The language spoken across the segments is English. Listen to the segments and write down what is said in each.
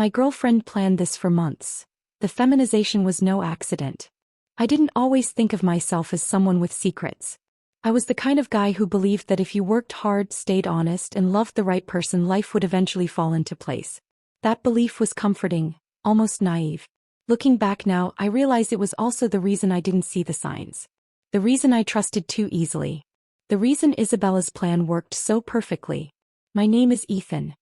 My girlfriend planned this for months. The feminization was no accident. I didn't always think of myself as someone with secrets. I was the kind of guy who believed that if you worked hard, stayed honest, and loved the right person, life would eventually fall into place. That belief was comforting, almost naive. Looking back now, I realize it was also the reason I didn't see the signs. The reason I trusted too easily. The reason Isabella's plan worked so perfectly. My name is Ethan.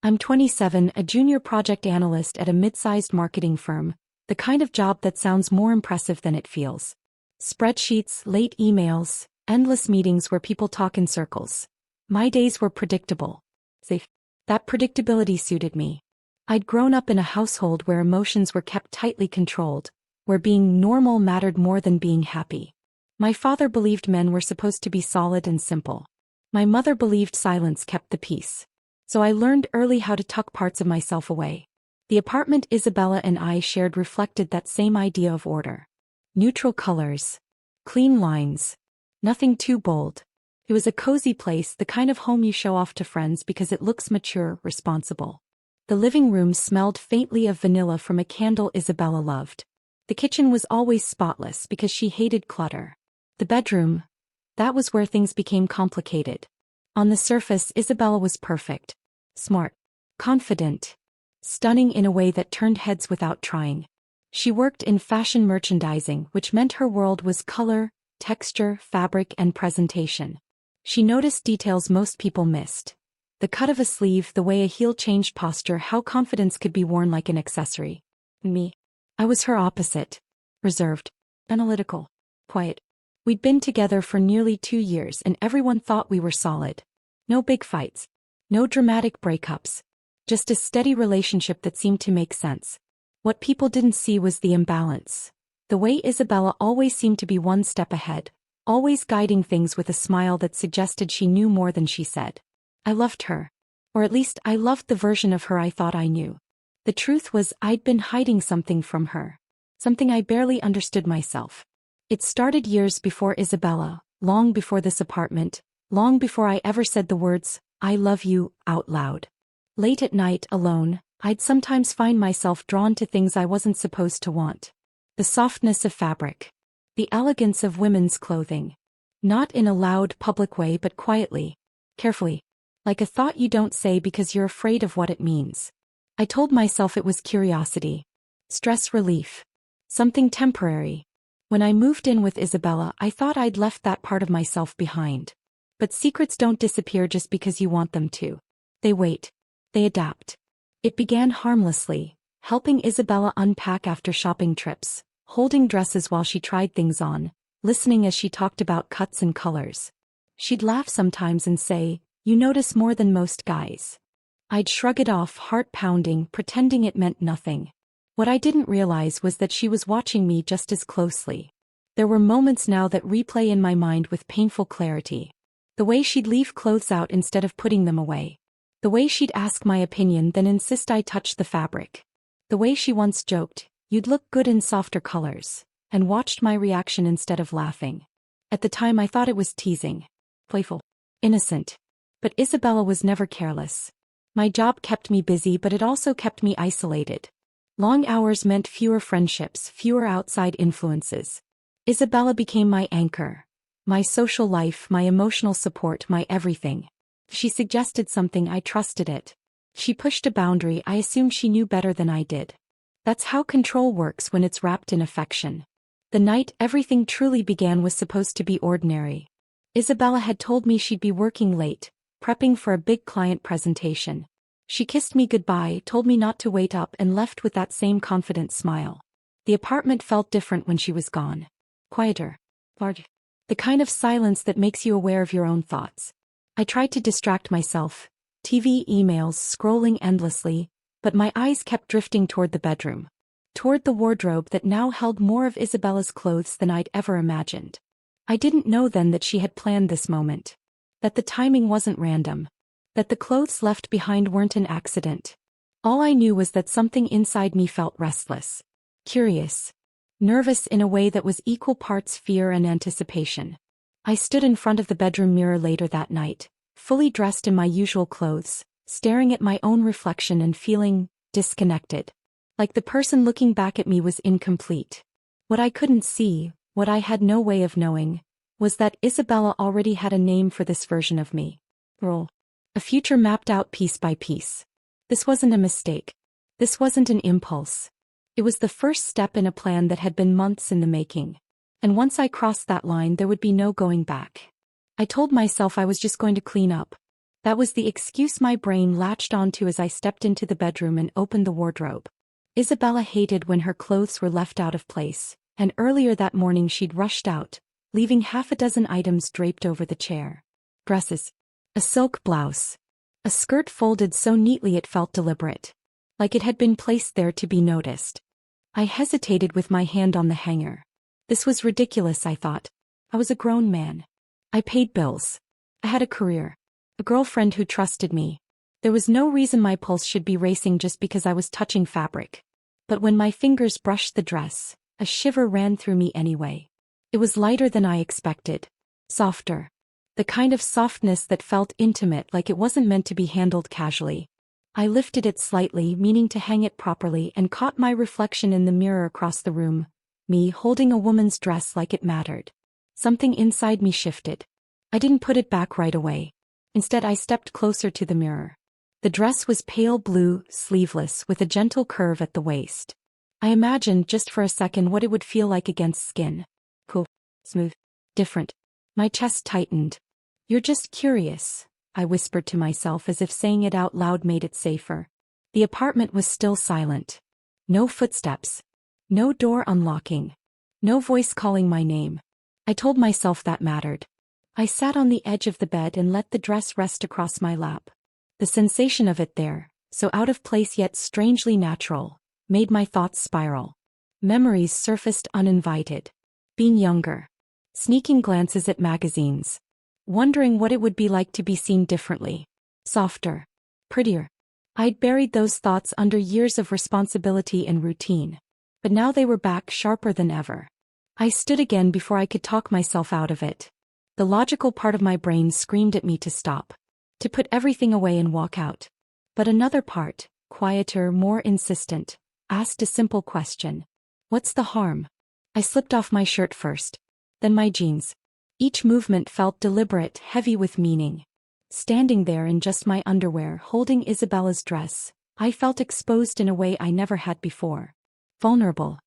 I'm 27, a junior project analyst at a mid-sized marketing firm, the kind of job that sounds more impressive than it feels. Spreadsheets, late emails, endless meetings where people talk in circles. My days were predictable. Safe. That predictability suited me. I'd grown up in a household where emotions were kept tightly controlled, where being normal mattered more than being happy. My father believed men were supposed to be solid and simple. My mother believed silence kept the peace. So I learned early how to tuck parts of myself away. The apartment Isabella and I shared reflected that same idea of order. Neutral colors. Clean lines. Nothing too bold. It was a cozy place, the kind of home you show off to friends because it looks mature, responsible. The living room smelled faintly of vanilla from a candle Isabella loved. The kitchen was always spotless because she hated clutter. The bedroom, that was where things became complicated. On the surface, Isabella was perfect. Smart. Confident. Stunning in a way that turned heads without trying. She worked in fashion merchandising, which meant her world was color, texture, fabric, and presentation. She noticed details most people missed. The cut of a sleeve, the way a heel changed posture, how confidence could be worn like an accessory. Me. I was her opposite. Reserved. Analytical. Quiet. We'd been together for nearly 2 years and everyone thought we were solid. No big fights. No dramatic breakups. Just a steady relationship that seemed to make sense. What people didn't see was the imbalance. The way Isabella always seemed to be one step ahead, always guiding things with a smile that suggested she knew more than she said. I loved her. Or at least I loved the version of her I thought I knew. The truth was I'd been hiding something from her. Something I barely understood myself. It started years before Isabella, long before this apartment, long before I ever said the words, "I love you," out loud. Late at night, alone, I'd sometimes find myself drawn to things I wasn't supposed to want. The softness of fabric. The elegance of women's clothing. Not in a loud, public way but quietly. Carefully. Like a thought you don't say because you're afraid of what it means. I told myself it was curiosity. Stress relief. Something temporary. When I moved in with Isabella, I thought I'd left that part of myself behind. But secrets don't disappear just because you want them to. They wait. They adapt. It began harmlessly, helping Isabella unpack after shopping trips, holding dresses while she tried things on, listening as she talked about cuts and colors. She'd laugh sometimes and say, "You notice more than most guys." I'd shrug it off, heart pounding, pretending it meant nothing. What I didn't realize was that she was watching me just as closely. There were moments now that replay in my mind with painful clarity. The way she'd leave clothes out instead of putting them away. The way she'd ask my opinion then insist I touch the fabric. The way she once joked, "You'd look good in softer colors," and watched my reaction instead of laughing. At the time I thought it was teasing. Playful. Innocent. But Isabella was never careless. My job kept me busy but it also kept me isolated. Long hours meant fewer friendships, fewer outside influences. Isabella became my anchor. My social life, my emotional support, my everything. She suggested something, I trusted it. She pushed a boundary, I assumed she knew better than I did. That's how control works when it's wrapped in affection. The night everything truly began was supposed to be ordinary. Isabella had told me she'd be working late, prepping for a big client presentation. She kissed me goodbye, told me not to wait up, and left with that same confident smile. The apartment felt different when she was gone. Quieter. Large. The kind of silence that makes you aware of your own thoughts. I tried to distract myself. TV, emails, scrolling endlessly, but my eyes kept drifting toward the bedroom. Toward the wardrobe that now held more of Isabella's clothes than I'd ever imagined. I didn't know then that she had planned this moment. That the timing wasn't random. That the clothes left behind weren't an accident. All I knew was that something inside me felt restless. Curious. Nervous in a way that was equal parts fear and anticipation. I stood in front of the bedroom mirror later that night, fully dressed in my usual clothes, staring at my own reflection and feeling disconnected. Like the person looking back at me was incomplete. What I couldn't see, what I had no way of knowing, was that Isabella already had a name for this version of me. Role. A future mapped out piece by piece. This wasn't a mistake. This wasn't an impulse. It was the first step in a plan that had been months in the making. And once I crossed that line, there would be no going back. I told myself I was just going to clean up. That was the excuse my brain latched onto as I stepped into the bedroom and opened the wardrobe. Isabella hated when her clothes were left out of place, and earlier that morning she'd rushed out, leaving half a dozen items draped over the chair. Dresses. A silk blouse. A skirt folded so neatly it felt deliberate. Like it had been placed there to be noticed. I hesitated with my hand on the hanger. This was ridiculous, I thought. I was a grown man. I paid bills. I had a career. A girlfriend who trusted me. There was no reason my pulse should be racing just because I was touching fabric. But when my fingers brushed the dress, a shiver ran through me anyway. It was lighter than I expected. Softer. The kind of softness that felt intimate, like it wasn't meant to be handled casually. I lifted it slightly, meaning to hang it properly, and caught my reflection in the mirror across the room, me holding a woman's dress like it mattered. Something inside me shifted. I didn't put it back right away. Instead, I stepped closer to the mirror. The dress was pale blue, sleeveless, with a gentle curve at the waist. I imagined just for a second what it would feel like against skin. Cool. Smooth. Different. My chest tightened. "You're just curious," I whispered to myself as if saying it out loud made it safer. The apartment was still silent. No footsteps. No door unlocking. No voice calling my name. I told myself that mattered. I sat on the edge of the bed and let the dress rest across my lap. The sensation of it there, so out of place yet strangely natural, made my thoughts spiral. Memories surfaced uninvited. Being younger. Sneaking glances at magazines. Wondering what it would be like to be seen differently. Softer. Prettier. I'd buried those thoughts under years of responsibility and routine. But now they were back, sharper than ever. I stood again before I could talk myself out of it. The logical part of my brain screamed at me to stop. To put everything away and walk out. But another part, quieter, more insistent, asked a simple question. What's the harm? I slipped off my shirt first. Then my jeans. Each movement felt deliberate, heavy with meaning. Standing there in just my underwear, holding Isabella's dress, I felt exposed in a way I never had before. Vulnerable.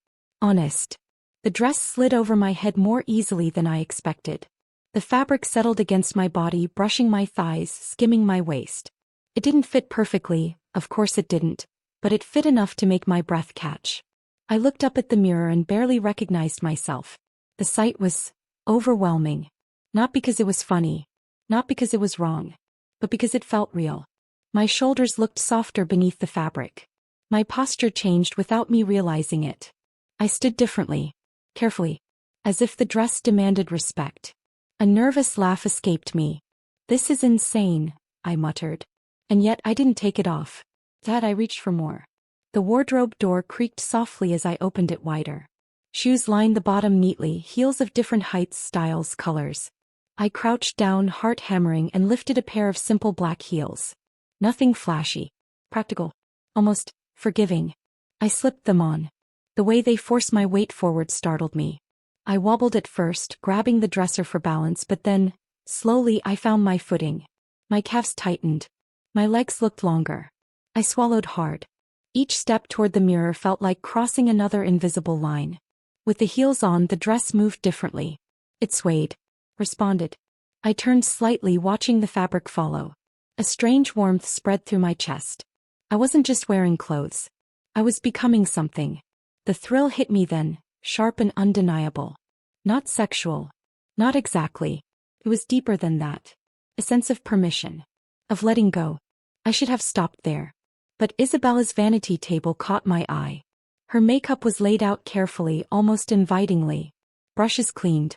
Honest. The dress slid over my head more easily than I expected. The fabric settled against my body, brushing my thighs, skimming my waist. It didn't fit perfectly, of course it didn't, but it fit enough to make my breath catch. I looked up at the mirror and barely recognized myself. The sight was overwhelming. Not because it was funny. Not because it was wrong. But because it felt real. My shoulders looked softer beneath the fabric. My posture changed without me realizing it. I stood differently. Carefully. As if the dress demanded respect. A nervous laugh escaped me. "This is insane," I muttered. And yet I didn't take it off. Instead, I reached for more. The wardrobe door creaked softly as I opened it wider. Shoes lined the bottom neatly, heels of different heights, styles, colors. I crouched down, heart hammering, and lifted a pair of simple black heels. Nothing flashy. Practical. Almost forgiving. I slipped them on. The way they forced my weight forward startled me. I wobbled at first, grabbing the dresser for balance, but then, slowly, I found my footing. My calves tightened. My legs looked longer. I swallowed hard. Each step toward the mirror felt like crossing another invisible line. With the heels on, the dress moved differently. It swayed. Responded. I turned slightly, watching the fabric follow. A strange warmth spread through my chest. I wasn't just wearing clothes. I was becoming something. The thrill hit me then, sharp and undeniable. Not sexual. Not exactly. It was deeper than that. A sense of permission. Of letting go. I should have stopped there. But Isabella's vanity table caught my eye. Her makeup was laid out carefully, almost invitingly. Brushes cleaned.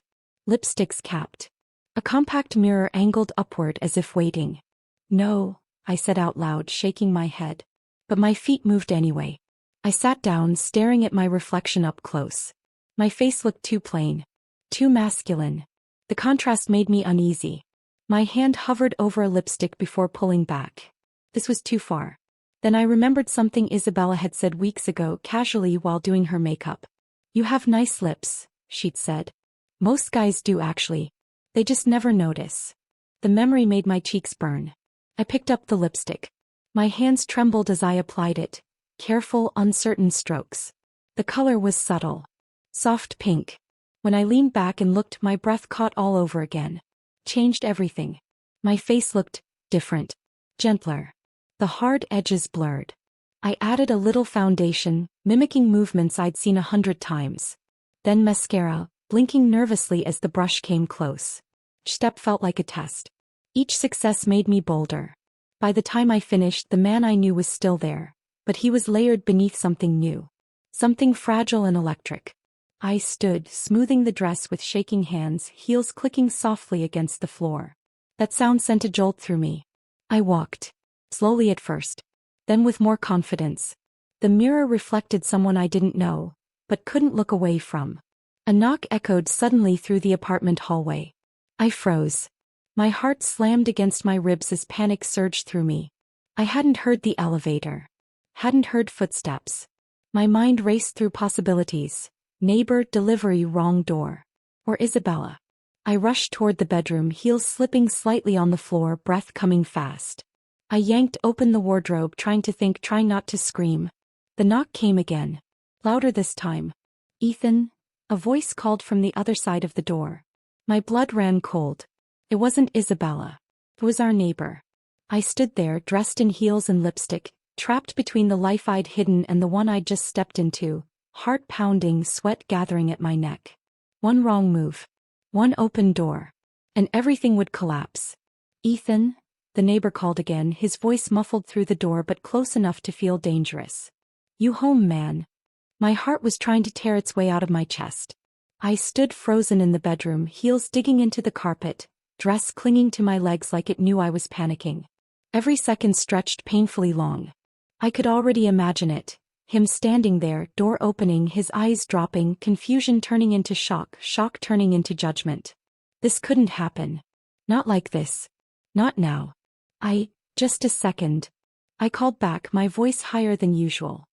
Lipsticks capped. A compact mirror angled upward as if waiting. "No," I said out loud, shaking my head. But my feet moved anyway. I sat down, staring at my reflection up close. My face looked too plain. Too masculine. The contrast made me uneasy. My hand hovered over a lipstick before pulling back. This was too far. Then I remembered something Isabella had said weeks ago casually while doing her makeup. "You have nice lips," she'd said. "Most guys do actually. They just never notice." The memory made my cheeks burn. I picked up the lipstick. My hands trembled as I applied it, careful, uncertain strokes. The color was subtle. Soft pink. When I leaned back and looked, my breath caught all over again. Changed everything. My face looked different. Gentler. The hard edges blurred. I added a little foundation, mimicking movements I'd seen 100 times. Then mascara, blinking nervously as the brush came close. Each step felt like a test. Each success made me bolder. By the time I finished, the man I knew was still there, but he was layered beneath something new. Something fragile and electric. I stood, smoothing the dress with shaking hands, heels clicking softly against the floor. That sound sent a jolt through me. I walked. Slowly at first. Then with more confidence. The mirror reflected someone I didn't know, but couldn't look away from. A knock echoed suddenly through the apartment hallway. I froze. My heart slammed against my ribs as panic surged through me. I hadn't heard the elevator. Hadn't heard footsteps. My mind raced through possibilities. Neighbor, delivery, wrong door. Or Isabella. I rushed toward the bedroom, heels slipping slightly on the floor, breath coming fast. I yanked open the wardrobe, trying to think, trying not to scream. The knock came again. Louder this time. "Ethan," a voice called from the other side of the door. My blood ran cold. It wasn't Isabella. It was our neighbor. I stood there, dressed in heels and lipstick, trapped between the life I'd hidden and the one I'd just stepped into, heart pounding, sweat gathering at my neck. One wrong move. One open door. And everything would collapse. "Ethan," the neighbor called again, his voice muffled through the door but close enough to feel dangerous. "You home, man?" My heart was trying to tear its way out of my chest. I stood frozen in the bedroom, heels digging into the carpet, dress clinging to my legs like it knew I was panicking. Every second stretched painfully long. I could already imagine it. Him standing there, door opening, his eyes dropping, confusion turning into shock, shock turning into judgment. This couldn't happen. Not like this. Not now. Just a second. I called back, my voice higher than usual.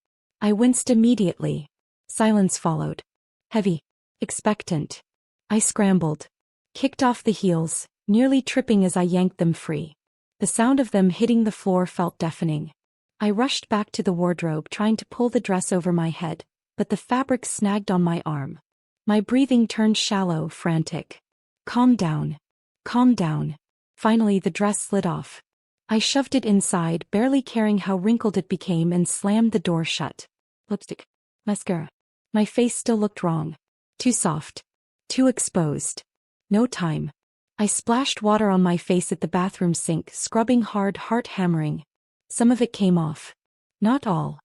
I winced immediately. Silence followed. Heavy. Expectant. I scrambled. Kicked off the heels, nearly tripping as I yanked them free. The sound of them hitting the floor felt deafening. I rushed back to the wardrobe, trying to pull the dress over my head, but the fabric snagged on my arm. My breathing turned shallow, frantic. "Calm down. Calm down." Finally the dress slid off. I shoved it inside, barely caring how wrinkled it became, and slammed the door shut. Lipstick. Mascara. My face still looked wrong. Too soft. Too exposed. No time. I splashed water on my face at the bathroom sink, scrubbing hard, heart hammering. Some of it came off. Not all.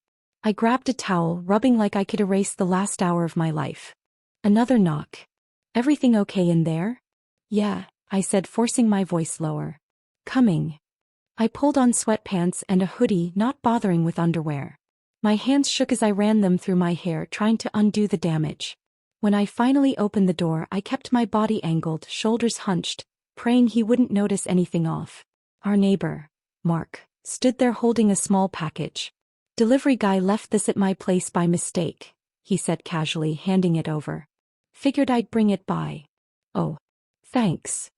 I grabbed a towel, rubbing like I could erase the last hour of my life. Another knock. "Everything okay in there?" "Yeah," I said, forcing my voice lower. "Coming." I pulled on sweatpants and a hoodie, not bothering with underwear. My hands shook as I ran them through my hair, trying to undo the damage. When I finally opened the door, I kept my body angled, shoulders hunched, praying he wouldn't notice anything off. Our neighbor, Mark, stood there holding a small package. "Delivery guy left this at my place by mistake," he said casually, handing it over. "Figured I'd bring it by." "Oh. Thanks."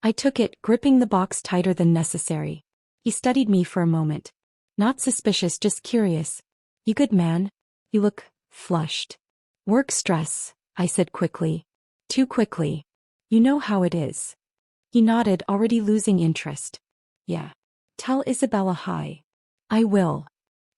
I took it, gripping the box tighter than necessary. He studied me for a moment. Not suspicious, just curious. "You good, man? You look flushed." "Work stress," I said quickly. Too quickly. "You know how it is." He nodded, already losing interest. "Yeah. Tell Isabella hi." "I will."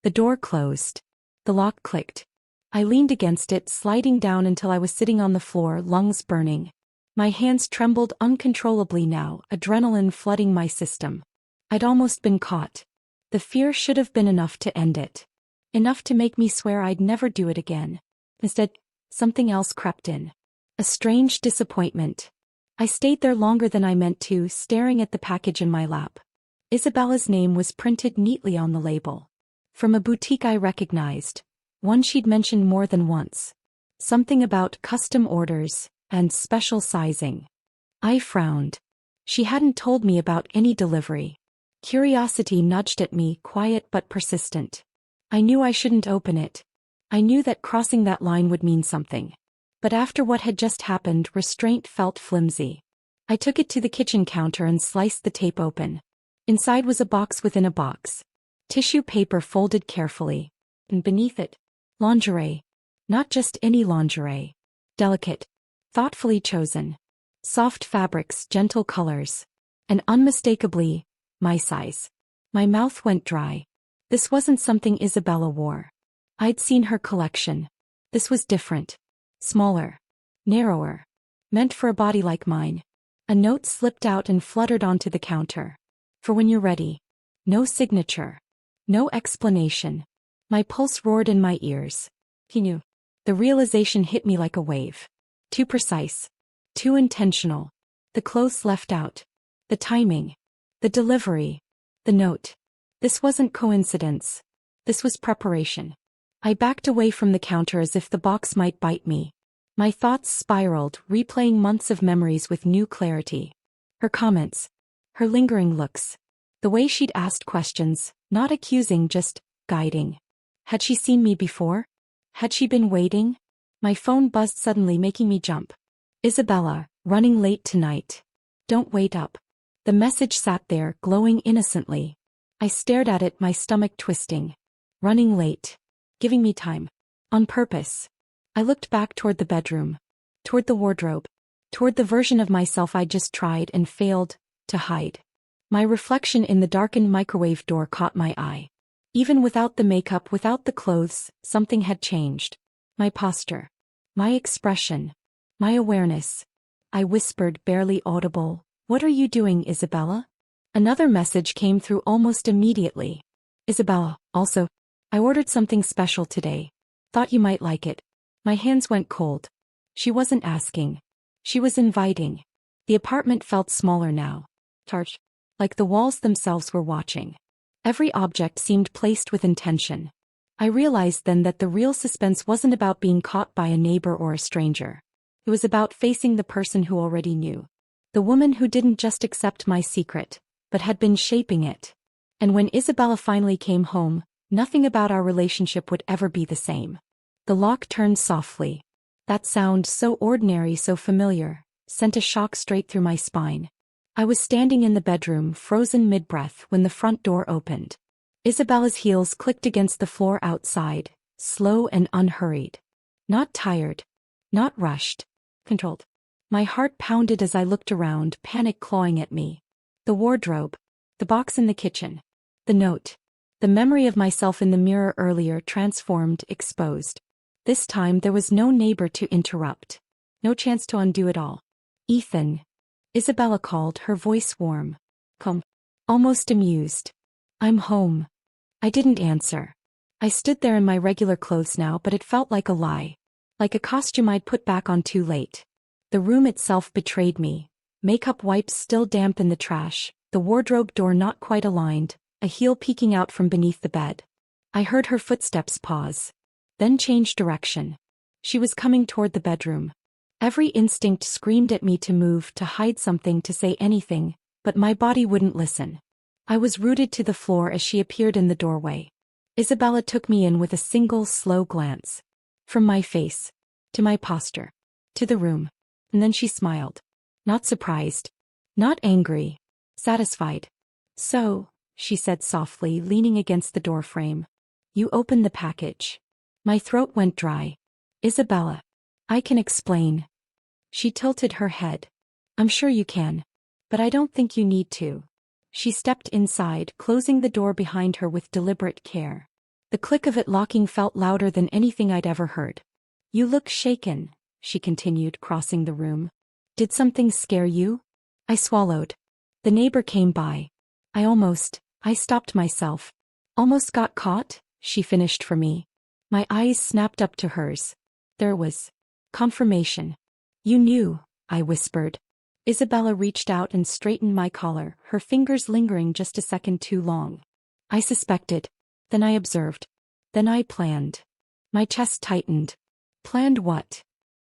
The door closed. The lock clicked. I leaned against it, sliding down until I was sitting on the floor, lungs burning. My hands trembled uncontrollably now, adrenaline flooding my system. I'd almost been caught. The fear should have been enough to end it. Enough to make me swear I'd never do it again. Instead, something else crept in. A strange disappointment. I stayed there longer than I meant to, staring at the package in my lap. Isabella's name was printed neatly on the label. From a boutique I recognized. One she'd mentioned more than once. Something about custom orders and special sizing. I frowned. She hadn't told me about any delivery. Curiosity nudged at me, quiet but persistent. I knew I shouldn't open it. I knew that crossing that line would mean something. But after what had just happened, restraint felt flimsy. I took it to the kitchen counter and sliced the tape open. Inside was a box within a box. Tissue paper folded carefully. And beneath it, lingerie. Not just any lingerie. Delicate. Thoughtfully chosen. Soft fabrics, gentle colors. And unmistakably, my size. My mouth went dry. This wasn't something Isabella wore. I'd seen her collection. This was different. Smaller. Narrower. Meant for a body like mine. A note slipped out and fluttered onto the counter. For when you're ready. No signature. No explanation. My pulse roared in my ears. He knew. The realization hit me like a wave. Too precise. Too intentional. The clothes left out. The timing. The delivery. The note. This wasn't coincidence. This was preparation. I backed away from the counter as if the box might bite me. My thoughts spiraled, replaying months of memories with new clarity. Her comments. Her lingering looks. The way she'd asked questions, not accusing, just guiding. Had she seen me before? Had she been waiting? My phone buzzed suddenly, making me jump. Isabella, running late tonight. Don't wait up. The message sat there, glowing innocently. I stared at it, my stomach twisting. Running late. Giving me time. On purpose. I looked back toward the bedroom. Toward the wardrobe. Toward the version of myself I'd just tried and failed to hide. My reflection in the darkened microwave door caught my eye. Even without the makeup, without the clothes, something had changed. My posture. My expression. My awareness. I whispered, barely audible, "What are you doing, Isabella?" Another message came through almost immediately. Isabella, also, I ordered something special today. Thought you might like it. My hands went cold. She wasn't asking. She was inviting. The apartment felt smaller now. Tarch. Like the walls themselves were watching. Every object seemed placed with intention. I realized then that the real suspense wasn't about being caught by a neighbor or a stranger. It was about facing the person who already knew. The woman who didn't just accept my secret, but had been shaping it. And when Isabella finally came home, nothing about our relationship would ever be the same. The lock turned softly. That sound, so ordinary, so familiar, sent a shock straight through my spine. I was standing in the bedroom, frozen mid-breath, when the front door opened. Isabella's heels clicked against the floor outside, slow and unhurried. Not tired. Not rushed. Controlled. My heart pounded as I looked around, panic clawing at me. The wardrobe. The box in the kitchen. The note. The memory of myself in the mirror earlier, transformed, exposed. This time there was no neighbor to interrupt. No chance to undo it all. "Ethan." Isabella called, her voice warm. "Come." Almost amused. "I'm home." I didn't answer. I stood there in my regular clothes now, but it felt like a lie. Like a costume I'd put back on too late. The room itself betrayed me. Makeup wipes still damp in the trash, the wardrobe door not quite aligned, a heel peeking out from beneath the bed. I heard her footsteps pause. Then change direction. She was coming toward the bedroom. Every instinct screamed at me to move, to hide something, to say anything, but my body wouldn't listen. I was rooted to the floor as she appeared in the doorway. Isabella took me in with a single, slow glance. From my face. To my posture. To the room. And then she smiled. Not surprised. Not angry. Satisfied. "So," she said softly, leaning against the doorframe. "You opened the package." My throat went dry. "Isabella. I can explain." She tilted her head. "I'm sure you can. But I don't think you need to." She stepped inside, closing the door behind her with deliberate care. The click of it locking felt louder than anything I'd ever heard. "You look shaken," she continued, crossing the room. "Did something scare you?" I swallowed. "The neighbor came by. I stopped myself. Almost got caught," she finished for me. My eyes snapped up to hers. There was confirmation. "You knew," I whispered. Isabella reached out and straightened my collar, her fingers lingering just a second too long. "I suspected. Then I observed. Then I planned." My chest tightened. "Planned what?"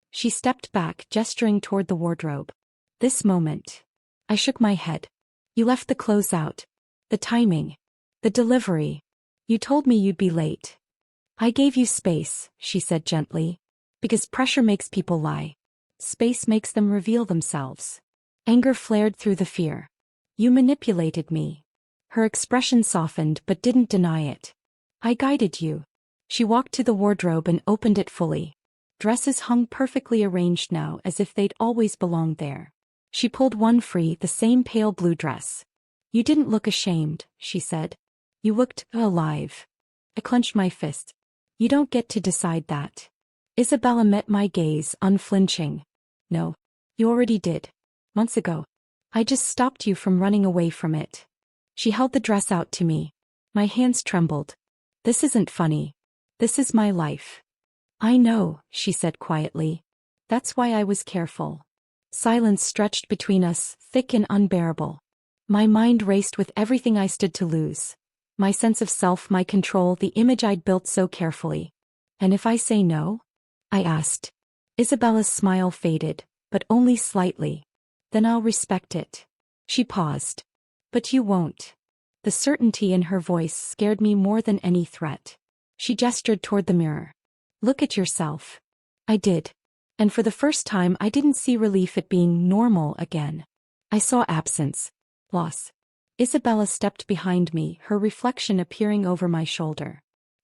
She stepped back, gesturing toward the wardrobe. "This moment." I shook my head. "You left the clothes out. The timing. The delivery. You told me you'd be late. I gave you space, she said gently. Because pressure makes people lie. Space makes them reveal themselves. Anger flared through the fear. You manipulated me. Her expression softened but didn't deny it. I guided you. She walked to the wardrobe and opened it fully. Dresses hung perfectly arranged now as if they'd always belonged there. She pulled one free, the same pale blue dress. You didn't look ashamed, she said. You looked alive. I clenched my fist. You don't get to decide that. Isabella met my gaze, unflinching. No. You already did. Months ago. I just stopped you from running away from it. She held the dress out to me. My hands trembled. This isn't funny. This is my life. I know, she said quietly. That's why I was careful. Silence stretched between us, thick and unbearable. My mind raced with everything I stood to lose. My sense of self, my control, the image I'd built so carefully. And if I say no? I asked. Isabella's smile faded, but only slightly. Then I'll respect it. She paused. But you won't. The certainty in her voice scared me more than any threat. She gestured toward the mirror. Look at yourself. I did. And for the first time I didn't see relief at being normal again. I saw absence. Loss. Isabella stepped behind me, her reflection appearing over my shoulder.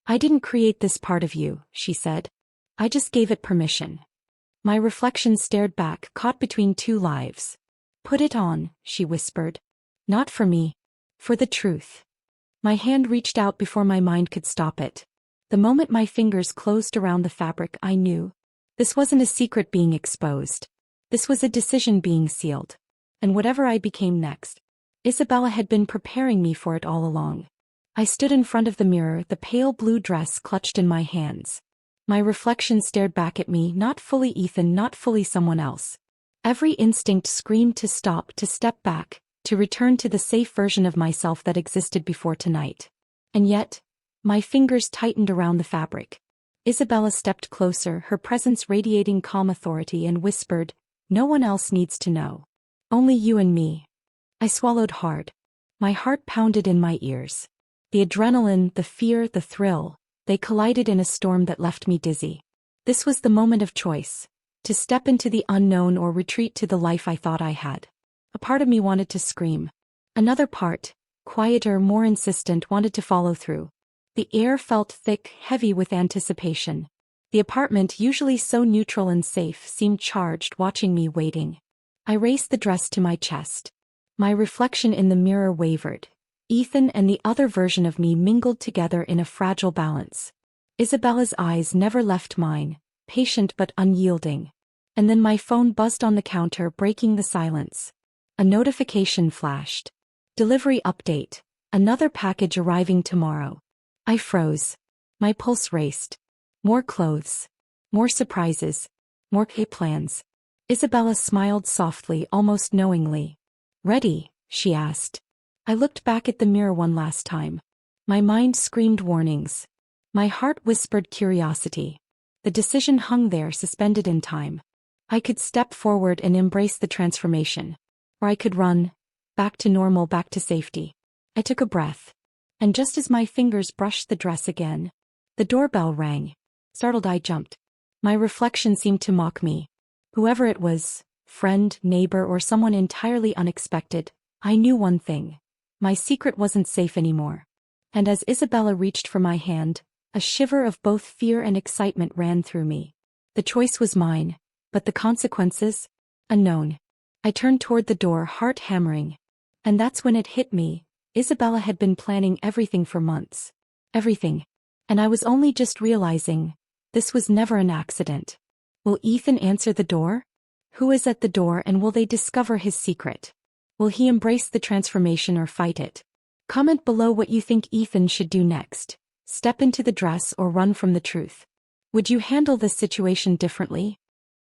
I didn't create this part of you, she said. I just gave it permission. My reflection stared back, caught between two lives. Put it on, she whispered. Not for me. For the truth. My hand reached out before my mind could stop it. The moment my fingers closed around the fabric, I knew. This wasn't a secret being exposed. This was a decision being sealed. And whatever I became next, Isabella had been preparing me for it all along. I stood in front of the mirror, the pale blue dress clutched in my hands. My reflection stared back at me, not fully Ethan, not fully someone else. Every instinct screamed to stop, to step back, to return to the safe version of myself that existed before tonight. And yet, my fingers tightened around the fabric. Isabella stepped closer, her presence radiating calm authority, and whispered, "No one else needs to know. Only you and me." I swallowed hard. My heart pounded in my ears. The adrenaline, the fear, the thrill, they collided in a storm that left me dizzy. This was the moment of choice. To step into the unknown or retreat to the life I thought I had. A part of me wanted to scream. Another part, quieter, more insistent, wanted to follow through. The air felt thick, heavy with anticipation. The apartment, usually so neutral and safe, seemed charged, watching me, waiting. I raised the dress to my chest. My reflection in the mirror wavered. Ethan and the other version of me mingled together in a fragile balance. Isabella's eyes never left mine, patient but unyielding. And then my phone buzzed on the counter, breaking the silence. A notification flashed. Delivery update. Another package arriving tomorrow. I froze. My pulse raced. More clothes. More surprises. More plans. Isabella smiled softly, almost knowingly. Ready? She asked. I looked back at the mirror one last time. My mind screamed warnings. My heart whispered curiosity. The decision hung there, suspended in time. I could step forward and embrace the transformation. Or I could run. Back to normal, back to safety. I took a breath. And just as my fingers brushed the dress again, the doorbell rang. Startled, I jumped. My reflection seemed to mock me. Whoever it was, friend, neighbor, or someone entirely unexpected, I knew one thing. My secret wasn't safe anymore. And as Isabella reached for my hand, a shiver of both fear and excitement ran through me. The choice was mine, but the consequences? Unknown. I turned toward the door, heart hammering. And that's when it hit me. Isabella had been planning everything for months. Everything. And I was only just realizing, this was never an accident. Will Ethan answer the door? Who is at the door, and will they discover his secret? Will he embrace the transformation or fight it? Comment below what you think Ethan should do next. Step into the dress or run from the truth. Would you handle this situation differently?